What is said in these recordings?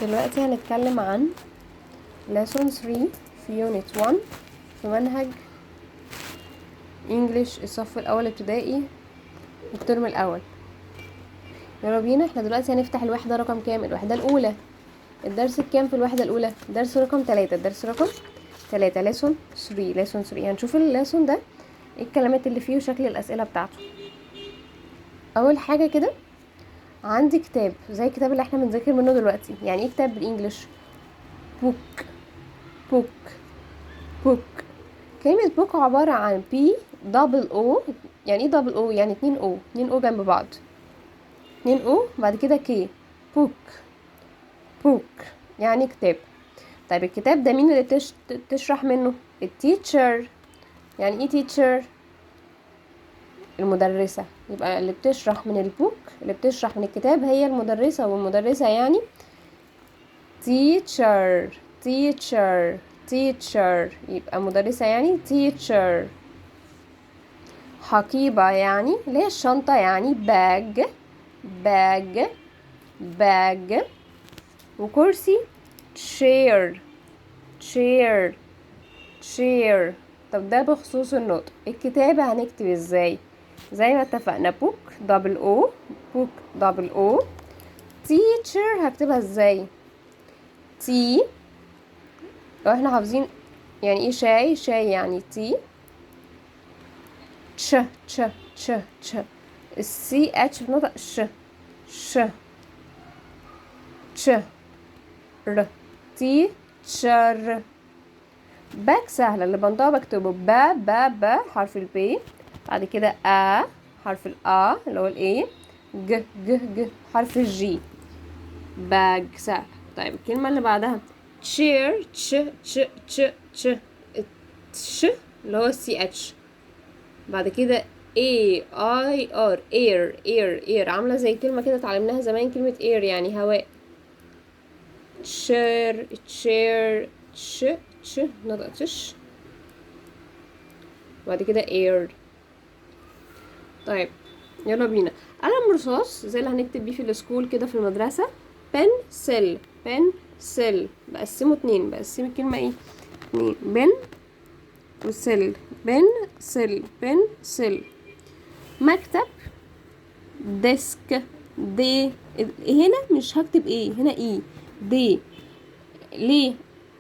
دلوقتي هنتكلم عن lesson 3 في unit 1 في منهج English الصف الأول ابتدائي الترم الأول. يلا بينا. احنا دلوقتي هنفتح الوحدة رقم كام؟ الوحدة الأولى. الدرس الكام في الوحدة الأولى؟ درس رقم 3. الدرس رقم 3 lesson 3. هنشوف الليسون ده ايه الكلمات اللي فيه وشكل الأسئلة بتاعته. أول حاجة كده عندي كتاب زي الكتاب اللي احنا بنذاكر منه دلوقتي. يعني ايه كتاب بالانجلش؟ book. كلمة book عبارة عن P double O. يعني ايه double O؟ يعني 2 O جنب بعض. 2 O بعد كده K. book يعني كتاب. طيب الكتاب ده مين اللي تشرح منه؟ التيتشر. يعني ايه تيتشر؟ المدرسة. يبقى اللي بتشرح من البوك، اللي بتشرح من الكتاب هي المدرسة، والمدرسة يعني teacher. يبقى مدرسة يعني teacher. حقيبة يعني اللي هي الشنطة، يعني bag. وكرسي chair. طب ده بخصوص النطق. الكتابة هنكتب ازاي؟ زي ما اتفقنا book double O. teacher هكتبها ازاي؟ T. لو احنا حافظين يعني ايه شاي يعني تي. تش السي اتش بنطق ش ر تي شر. باك سهلة، اللي بنطقها بكتبه با حرف البي، بعد كده حرف الآ اللي هو الاي، ج حرف الجي. باج سهل. طيب الكلمة اللي بعدها cheer. تش اللي هو السي اتش، بعد كده air عاملة زي كلمة كده اتعلمناها زمان، كلمة air يعني هواء. chair نطق تش، بعد كده air. طيب يلا بينا. قلم رصاص زي اللي هنكتب بيه في السكول كده في المدرسة. pencil بقسمه 2، بقسم الكلمة ايه 2، بن وسل. بنسل. مكتب ديسك. دي هنا مش هكتب ايه، هنا ايه دي. ليه؟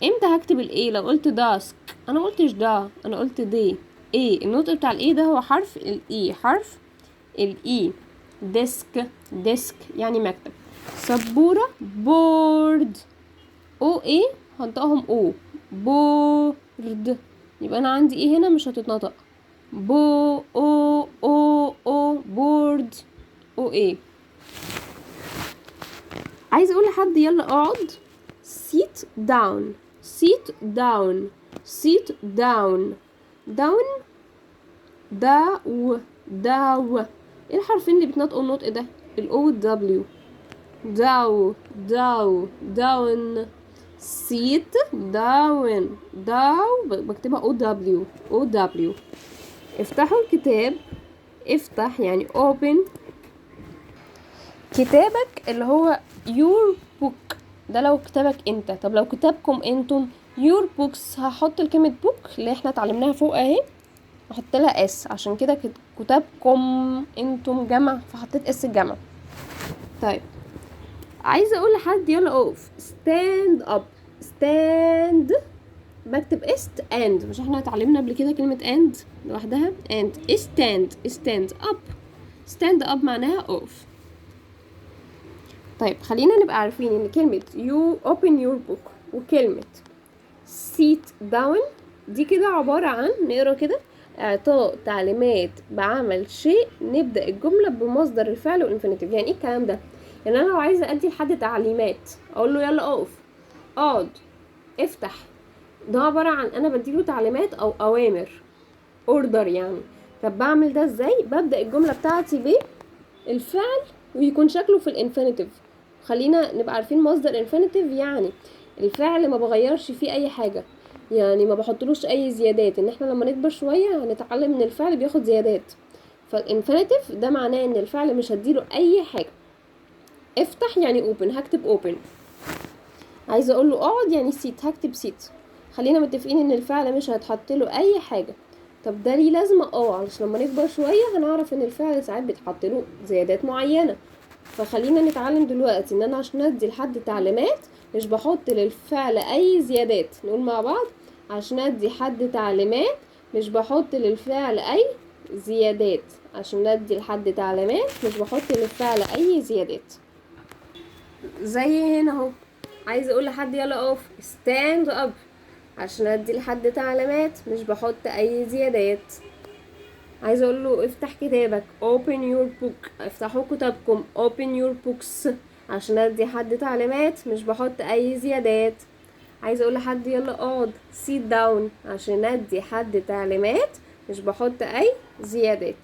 امتى هكتب الايه؟ لو قلت داسك انا قلتش دا، انا قلت دي. ايه النطق بتاع الايه ده؟ هو حرف الاي، حرف الاي. ديسك يعني مكتب. سبورة بورد. او ايه هنطقهم او. بورد. يبقى انا عندي ايه هنا مش هتتنطق. او بورد. او ايه. عايزه اقول لحد يلا اقعد. sit down. داو. ايه الحرفين اللي بتنطقوا النطق ده؟ الاو والدبليو. داون. sit down. بكتبها او دبليو. افتحوا الكتاب. افتح يعني open كتابك اللي هو your book. ده لو كتابك انت. طب لو كتابكم انتم your books، هحط الكلمة book اللي احنا اتعلمناها فوق اهي، احط لها اس عشان كده كتابكم انتم جمع، فحطيت اس الجمع. طيب عايزه اقول لحد يلا اقف. stand بكتب است and، مش احنا اتعلمنا قبل كده كلمة and لوحدها؟ and stand up معناها اقف. طيب خلينا نبقى عارفين ان كلمة you open your book وكلمة sit down دي كده عبارة عن، نقرا كده، اعطاء تعليمات بعمل شيء نبدأ الجملة بمصدر الفعل والانفينيتيف. يعني ايه الكلام ده؟ يعني انا لو عايزة ادي لحد تعليمات اقول له يلا اقف، اقعد، افتح، ده عبارة عن انا بديله تعليمات او اوامر، اوردر يعني. طب بعمل ده ازاي؟ ببدأ الجملة بتاعتي بالفعل ويكون شكله في الانفينيتيف. خلينا نبقى عارفين مصدر انفينيتيف يعني الفعل ما بغيرش فيه اي حاجة، يعني ما بحطلوش اي زيادات. ان احنا لما نكبر شوية هنتعلم ان الفعل بياخد زيادات، فالانفينيتيف ده معناه ان الفعل مش هديله اي حاجة. افتح يعني open، هكتب open. عايزه اقول له اقعد يعني سيت، هكتب سيت. خلينا متفقين ان الفعل مش هيتحط له اي حاجه. طب ده ليه لازمه؟ علشان لما نكبر شويه هنعرف ان الفعل ساعات بيتحط له زيادات معينه. فخلينا نتعلم دلوقتي ان انا عشان ادي لحد تعليمات مش بحط للفعل اي زيادات. نقول مع بعض: عشان ادي حد تعليمات مش بحط للفعل اي زيادات. عشان ادي لحد تعليمات مش بحط للفعل اي زيادات. زي هنا اهو، عايزه اقول لحد يلا اقف، stand up. عشان ادي لحد تعليمات مش بحط اي زيادات. عايزه اقول له افتح كتابك، open your book. افتحوا كتابكم، open your books. عشان ادي حد تعليمات مش بحط اي زيادات. عايزه اقول لحد يلا اقعد، sit down. عشان ادي حد تعليمات مش بحط اي زيادات.